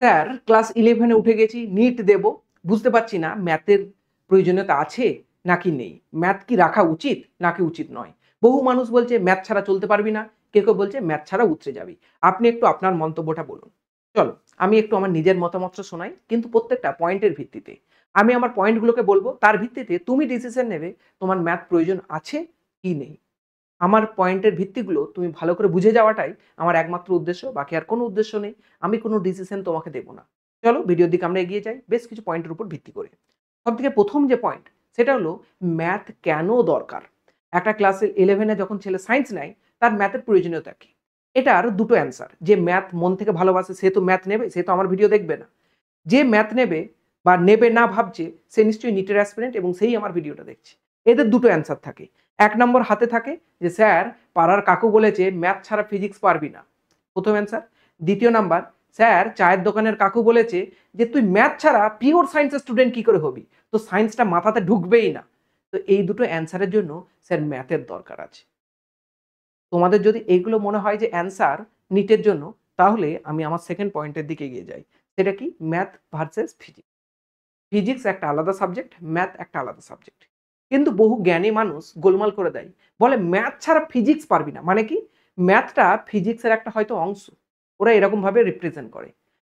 Sir class 11-এ উঠে গেছি, NEET দেব। বুঝতে পারছি না ম্যাথের প্রয়োজনীয়তা আছে নাকি নেই? ম্যাথ কি রাখা উচিত নাকি উচিত নয়? বহু মানুষ বলছে ম্যাথ ছাড়া চলতে পারবি না। কেউ বলছে ম্যাথ ছাড়া উতরে যাবি। আপনি একটু আপনার মন্তব্যটা বলুন। চলো, আমি একটু আমার নিজের মতামতটা শোনাই, কিন্তু প্রত্যেকটা পয়েন্টের ভিত্তিতে। আমি আমার পয়েন্টগুলোকে বলব, তার ভিত্তিতে তুমি ডিসিশন নেবে তোমার ম্যাথ প্রয়োজন আছে কি নেই। আমার পয়েন্টের ভিত্তিগুলো তুমি ভালো করে বুঝে যাওয়াটাই আমার একমাত্র উদ্দেশ্য, বাকি আর কোনো উদ্দেশ্য নেই। আমি কোনো ডিসিশন তোমাকে দেব না। চলো ভিডিওর দিকে আমরা এগিয়ে যাই বেশ কিছু পয়েন্টের উপর ভিত্তি করে। সবথেকে প্রথম যে পয়েন্ট, সেটা হলো ম্যাথ কেন দরকার? একটা ক্লাস 11-এ যখন ছেলে সায়েন্স নেয়, তার ম্যাথের প্রয়োজনীয়তা কি? এটার দুটো অ্যান্সার। যে ম্যাথ মন থেকে ভালোবাসে সে তো ম্যাথ নেবে, সে তো আমার ভিডিও দেখবে না। যে ম্যাথ নেবে বা নেবে না ভাবছে, সে নিশ্চয়ই নিটের অ্যাসপিরেন্ট এবং সেই আমার ভিডিওটা দেখছে। এদের দুটো অ্যান্সার থাকে। ১ নম্বর হাতে থাকে যে স্যার পাড়ার কাকু বলেছে ম্যাথ ছাড়া ফিজিক্স পারবি না। প্রথম অ্যান্সার। দ্বিতীয় নাম্বার, স্যার চায়ের দোকানের কাকু বলেছে যে তুই ম্যাথ ছাড়া পিওর সায়েন্সের স্টুডেন্ট কি করে হবি? তো সায়েন্সটা মাথাতে ঢুকবেই না। তো এই দুটো অ্যান্সারের জন্য স্যার ম্যাথের দরকার আছে। তোমাদের যদি এইগুলো মনে হয় যে অ্যান্সার নিটের জন্য, তাহলে আমি আমার সেকেন্ড পয়েন্টের দিকে এগিয়ে যাই। সেটা কি? Math versus physics. ফিজিক্স একটা আলাদা সাবজেক্ট, ম্যাথ একটা আলাদা সাবজেক্ট। কিন্তু বহু জ্ঞানী মানুষ গোলমাল করে দেয়। বলে ম্যাথ ছাড়া ফিজিক্স পারবি না। মানে কি? ম্যাথটা ফিজিক্সের একটা হয়তো অংশ। ওরা এরকমভাবে রিপ্রেজেন্ট করে।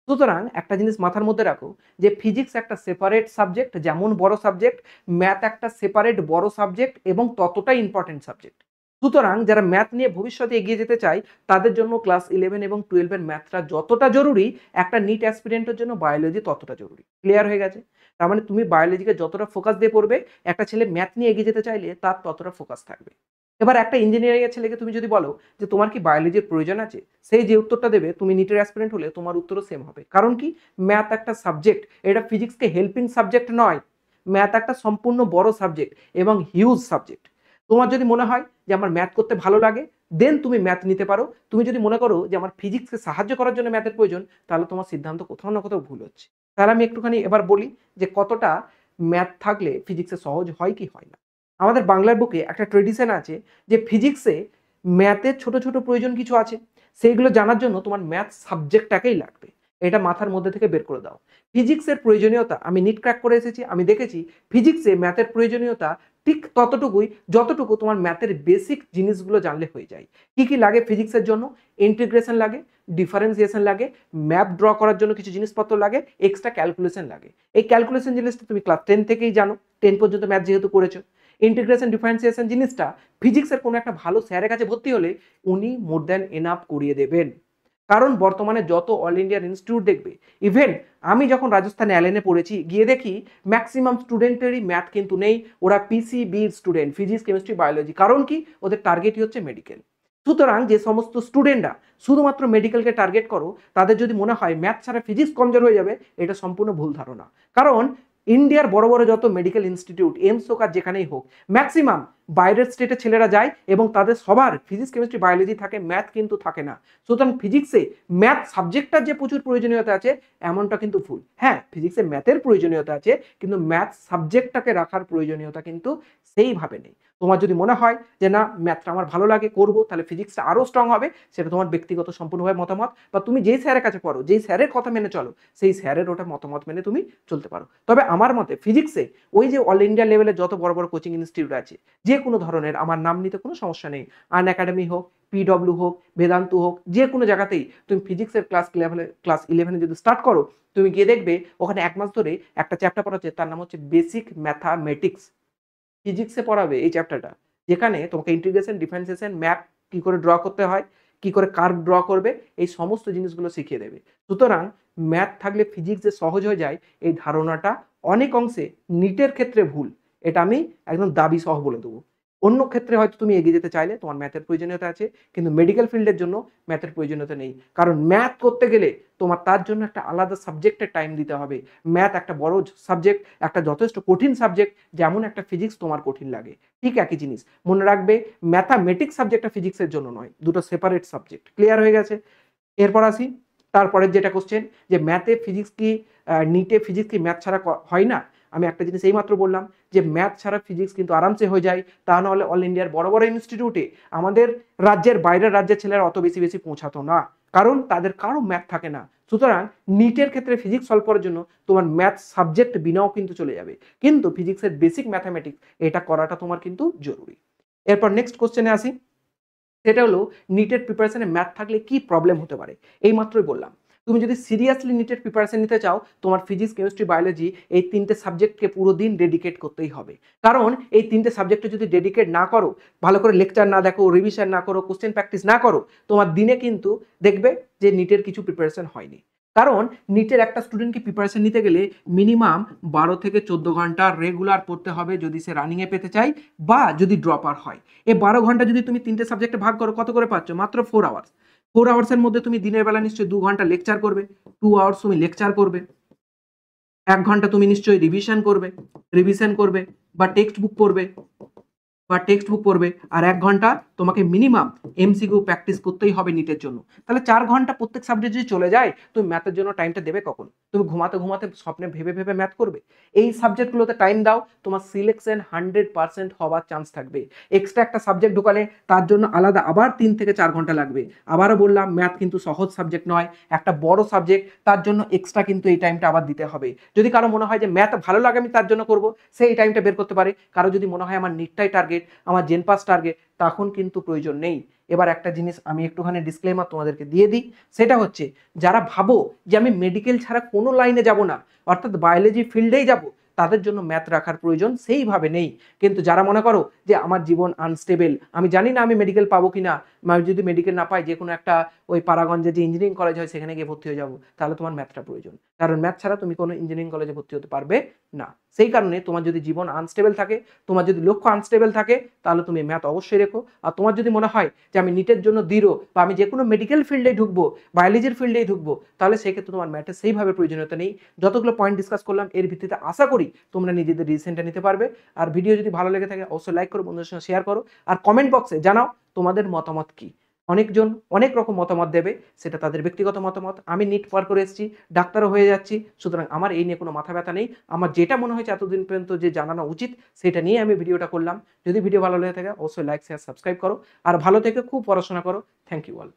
সুতরাং একটা জিনিস মাথার মধ্যে রাখো যে ফিজিক্স একটা সেপারেট সাবজেক্ট, যেমন বড় সাবজেক্ট, ম্যাথ একটা সেপারেট বড় সাবজেক্ট এবং ততটাই ইম্পর্টেন্ট সাবজেক্ট। সুতরাং যারা ম্যাথ নিয়ে ভবিষ্যতে এগিয়ে যেতে চায়, তাদের জন্য ক্লাস 11 এবং 12 এর ম্যাথটা যতটা জরুরি, একটা নিট অ্যাসপিরেন্টের জন্য বায়োলজি ততটা জরুরি। ক্লিয়ার হয়ে গেছে? তার মানে তুমি বায়োলজিকে যতটা ফোকাস দিয়ে পড়বে, একটা ছেলে ম্যাথ নিয়ে এগিয়ে যেতে চাইলে তার ততটা ফোকাস থাকবে। এবার একটা ইঞ্জিনিয়ারিং এর ছেলেকে তুমি যদি বলো যে তোমার কি বায়োলজির প্রয়োজন আছে, সেই যে উত্তরটা দেবে, তুমি নিটের অ্যাসপিরেন্ট হলে তোমার উত্তরও সেম হবে। কারণ কি? ম্যাথ একটা সাবজেক্ট, এটা ফিজিক্সকে হেল্পিং সাবজেক্ট নয়। ম্যাথ একটা সম্পূর্ণ বড় সাবজেক্ট এবং হিউজ সাবজেক্ট। তোমার যদি মনে হয় যে আমার ম্যাথ করতে ভালো লাগে, দেন তুমি ম্যাথ নিতে পারো। তুমি যদি মনে করো যে আমার ফিজিক্সকে সাহায্য করার জন্য ম্যাথের প্রয়োজন, তাহলে তোমার সিদ্ধান্ত কোথাও না কোথাও ভুল হচ্ছে। তাহলে আমি একটুখানি এবার বলি যে কতটা ম্যাথ থাকলে ফিজিক্সে সহজ হয় কি হয় না। আমাদের বাংলার বুকে একটা ট্রেডিশন আছে যে ফিজিক্সে ম্যাথের ছোট ছোট প্রয়োজন কিছু আছে, সেইগুলো জানার জন্য তোমার ম্যাথ সাবজেক্টটাকেই লাগবে। এটা মাথার মধ্যে থেকে বের করে দাও। ফিজিক্সের প্রয়োজনীয়তা আমি নিট ক্র্যাক করে এসেছি, আমি দেখেছি ফিজিক্সে ম্যাথের প্রয়োজনীয়তা ঠিক ততটুকুই যতটুকু তোমার ম্যাথের বেসিক জিনিসগুলো জানলে হয়ে যায়। কি কি লাগে ফিজিক্সের জন্য? ইন্টিগ্রেশন লাগে, ডিফারেন্সিয়েশন লাগে, ম্যাপ ড্র করার জন্য কিছু জিনিসপত্র লাগে, এক্সট্রা ক্যালকুলেশন লাগে। এই ক্যালকুলেশন জিনিসটা তুমি ক্লাস 10 থেকেই জানো, 10 পর্যন্ত ম্যাথ যেহেতু করেছো। ইন্টিগ্রেশন ডিফারেন্সিয়েশন জিনিসটা ফিজিক্সের কোনো একটা ভালো স্যারের কাছে ভর্তি হলে উনি মোর দ্যান এনাফ করিয়ে দেবেন। কারণ বর্তমানে যত অল ইন্ডিয়ান ইনস্টিটিউট দেখবে, ইভেন আমি যখন রাজস্থানে অ্যালেনে পড়েছি, গিয়ে দেখি ম্যাক্সিমাম স্টুডেন্টেরই ম্যাথ কিন্তু নেই। ওরা পিসিবির স্টুডেন্ট, ফিজিক্স কেমিস্ট্রি বায়োলজি। কারণ কি? ওদের টার্গেটই হচ্ছে মেডিকেল। সুতরাং যে সমস্ত স্টুডেন্টরা শুধুমাত্র মেডিকেলকে টার্গেট করো, তাদের যদি মনে হয় ম্যাথ ছাড়া ফিজিক্স কমজোর হয়ে যাবে, এটা সম্পূর্ণ ভুল ধারণা। কারণ ইন্ডিয়ার বড় বড় যত মেডিকেল ইনস্টিটিউট, এইমস হোক আর যেখানেই হোক, ম্যাক্সিমাম বাইরের স্টেটের ছেলেরা যায় এবং তাদের সবার ফিজিক্স কেমিস্ট্রি বায়োলজি থাকে, ম্যাথ কিন্তু থাকে না। সুতরাং ফিজিক্সে ম্যাথ সাবজেক্টটার যে প্রচুর প্রয়োজনীয়তা আছে, এমনটা কিন্তু ভুল। হ্যাঁ, ফিজিক্সে ম্যাথের প্রয়োজনীয়তা আছে, কিন্তু ম্যাথ সাবজেক্টটাকে রাখার প্রয়োজনীয়তা কিন্তু সেইভাবে নেই। তোমার যদি মনে হয় যে না ম্যাথটা আমার ভালো লাগে, করবো, তাহলে ফিজিক্সটা আরও স্ট্রং হবে। সেটা তোমার ব্যক্তিগত সম্পূর্ণভাবে মতামত, বা তুমি যেই স্যারের কাছে পড়ো, যেই স্যারের কথা মেনে চলো, সেই স্যারের ওটা মতামত মেনে তুমি চলতে পারো। তবে আমার মতে ফিজিক্সে ওই যে অল ইন্ডিয়া লেভেলে যত বড় বড় কোচিং ইনস্টিটিউট আছে, যে কোনো ধরনের, আমার নাম নিতে কোনো সমস্যা নেই, আন একাডেমি হোক, পিডব্লিউ হোক, বেদান্ত হোক, যে কোনো জায়গাতেই তুমি ফিজিক্সের ক্লাস 11 যদি স্টার্ট করো, তুমি গিয়ে দেখবে ওখানে 1 মাস ধরে একটা চ্যাপ্টার পড়াচ্ছে, তার নাম হচ্ছে বেসিক ম্যাথামেটিক্স। ফিজিক্সে পড়াবে এই চ্যাপ্টারটা, যেখানে তোমাকে ইন্টিগ্রেশন, ডিফারেন্সিয়েশন, ম্যাপ কি করে ড্র করতে হয়, কি করে কার্ভ ড্র করবে, এই সমস্ত জিনিসগুলো শিখিয়ে দেবে। সুতরাং ম্যাথ থাকলে ফিজিক্স যে সহজ হয়ে যায়, এই ধারণাটা অনেক অংশে নিটের ক্ষেত্রে ভুল। এটা আমি একদম দাবি সহ বলে দেবো। অন্য ক্ষেত্রে হয়তো তুমি এগিয়ে যেতে চাইলে তোমার ম্যাথের প্রয়োজনীয়তা আছে, কিন্তু মেডিকেল ফিল্ডের জন্য ম্যাথের প্রয়োজনীয়তা নেই। কারণ ম্যাথ করতে গেলে তোমার তার জন্য একটা আলাদা সাবজেক্টের টাইম দিতে হবে। ম্যাথ একটা বড় সাবজেক্ট, একটা যথেষ্ট কঠিন সাবজেক্ট, যেমন একটা ফিজিক্স তোমার কঠিন লাগে, ঠিক একই জিনিস। মনে রাখবে, ম্যাথামেটিক্স সাবজেক্টটা ফিজিক্সের জন্য নয়, দুটো সেপারেট সাবজেক্ট। ক্লিয়ার হয়ে গেছে? এরপর আসি তারপরের যেটা কোশ্চেন, যে ম্যাথে ফিজিক্স কি, নিটে ফিজিক্স কি ম্যাথ ছাড়া হয় না? আমি একটা জিনিস এইমাত্র বললাম যে ম্যাথ ছাড়া ফিজিক্স কিন্তু আরামসে হয়ে যায়। তা নাহলে অল ইন্ডিয়ার বড় বড় ইনস্টিটিউটে আমাদের রাজ্যের বাইরের রাজ্যের ছেলেরা অত বেশি পৌঁছাতো না। কারণ তাদের কারো ম্যাথ থাকে না। সুতরাং নিটের ক্ষেত্রে ফিজিক্স সলভ করার জন্য তোমার ম্যাথ সাবজেক্ট বিনাও কিন্তু চলে যাবে, কিন্তু ফিজিক্সের বেসিক ম্যাথামেটিক্স এটা করাটা তোমার কিন্তু জরুরি। এরপর নেক্সট কোশ্চেনে আসি, সেটা হলো নিটের প্রিপারেশনে ম্যাথ থাকলে কি প্রবলেম হতে পারে। এই মাত্রই বললাম, তুমি যদি সিরিয়াসলি নিটের প্রিপারেশন নিতে চাও, তোমার ফিজিক্স, কেমিস্ট্রি, বায়োলজি এই 3টে সাবজেক্টকে পুরো দিন ডেডিকেট করতেই হবে। কারণ এই 3টে সাবজেক্টে যদি ডেডিকেট না করো, ভালো করে লেকচার না দেখো, রিভিশন না করো, কোশ্চেন প্র্যাকটিস না করো, তোমার দিনে কিন্তু দেখবে যে নিটের কিছু প্রিপারেশন হয়নি। কারণ নিটের একটা স্টুডেন্টকে প্রিপারেশন নিতে গেলে মিনিমাম 12 থেকে 14 ঘন্টা রেগুলার পড়তে হবে যদি সে রানিংয়ে পেতে চায় বা যদি ড্রপার হয়। এই 12 ঘন্টা যদি তুমি 3টে সাবজেক্টে ভাগ করো, কত করে পাচ্ছ? মাত্র 4 আওয়ার্স। 4 আওয়ার্সের মধ্যে তুমি দিনের বেলা নিশ্চয়ই 2 ঘন্টা লেকচার করবে, 2 আওয়ার্স তুমি লেকচার করবে, 1 ঘন্টা তুমি নিশ্চয়ই রিভিশন করবে বা টেক্সট বুক পড়বে, আর 1 ঘন্টা তোমাকে মিনিমাম এমসিকিউ প্র্যাকটিস করতেই হবে নিটের জন্য। তাহলে 4 ঘন্টা প্রত্যেক সাবজেক্ট যদি চলে যায়, তুমি ম্যাথের জন্য টাইমটা দেবে কখন? তুমি ঘুমাতে স্বপ্নে ভেবে ম্যাথ করবে? এই সাবজেক্টগুলোতে টাইম দাও, তোমার সিলেকশন 100% হওয়ার চান্স থাকবে। এক্সট্রা একটা সাবজেক্ট ঢোকালে তার জন্য আলাদা আবার 3 থেকে 4 ঘন্টা লাগবে। আবারও বললাম, ম্যাথ কিন্তু সহজ সাবজেক্ট নয়, একটা বড় সাবজেক্ট, তার জন্য এক্সট্রা কিন্তু এই টাইমটা আবার দিতে হবে। যদি কারো মনে হয় যে ম্যাথ ভালো লাগে আমি তার জন্য করব, সে এই টাইমটা বের করতে পারে। কারো যদি মনে হয় আমার নিটটাই টার্গেট, আমার জেনপাস টার্গেট, তখন কিন্তু প্রয়োজন নেই। এবার একটা জিনিস আমি একটুখানি ডিসক্লেমার তোমাদেরকে দিয়ে দিই, সেটা হচ্ছে যারা ভাবো যে আমি মেডিকেল ছাড়া কোনো লাইনে যাব না, অর্থাৎ বায়োলজি ফিল্ডেই যাব, তাদের জন্য ম্যাথ রাখার প্রয়োজন সেইভাবে নেই। কিন্তু যারা মনে করো যে আমার জীবন আনস্টেবল, আমি জানি না আমি মেডিকেল পাবো কিনা, আমি যদি মেডিকেল না পাই যে কোনো একটা ওই পাড়াগঞ্জে যে ইঞ্জিনিয়ারিং কলেজ হয় সেখানে গিয়ে ভর্তি হয়ে যাবো, তাহলে তোমার ম্যাথটা প্রয়োজন। কারণ ম্যাথ ছাড়া তুমি কোনো ইঞ্জিনিয়ারিং কলেজে ভর্তি হতে পারবে না। সেই কারণে তোমার যদি জীবন আনস্টেবল থাকে, তোমার যদি লক্ষ্য আনস্টেবল থাকে, তাহলে তুমি ম্যাথ অবশ্যই রেখো। আর তোমার যদি মনে হয় যে আমি নিটের জন্য দৃঢ় বা আমি যে কোনো মেডিকেল ফিল্ডেই ঢুকবো, বায়োলজির ফিল্ডেই ঢুকবো, তাহলে সেক্ষেত্রে তোমার ম্যাথের সেইভাবে প্রয়োজনীয়তা নেই। যতগুলো পয়েন্ট ডিসকাস করলাম এর ভিত্তিতে আশা করি তোমরা নিজেদের ডিসিশনটা নিতে পারবে। আর ভিডিও যদি ভালো লেগে থাকে অবশ্যই লাইক করো, বন্ধুদের সঙ্গে শেয়ার করো, আর কমেন্ট বক্সে জানাও তোমাদের মতামত কি। অনেকজন অনেক রকম মতামত দেবে, সেটা তাদের ব্যক্তিগত মতামত। আমি নিট পার করে এসেছি, ডাক্তারও হয়ে যাচ্ছি, সুতরাং আমার এই নিয়ে কোনো মাথা ব্যথা নেই। আমার যেটা মনে হয়েছে এতদিন পর্যন্ত যে জানানো উচিত সেটা নিয়ে আমি ভিডিওটা করলাম। যদি ভিডিও ভালো লেগে থাকে অবশ্যই লাইক, শেয়ার, সাবস্ক্রাইব করো। আর ভালো থেকে খুব পড়াশোনা করো। Thank you all.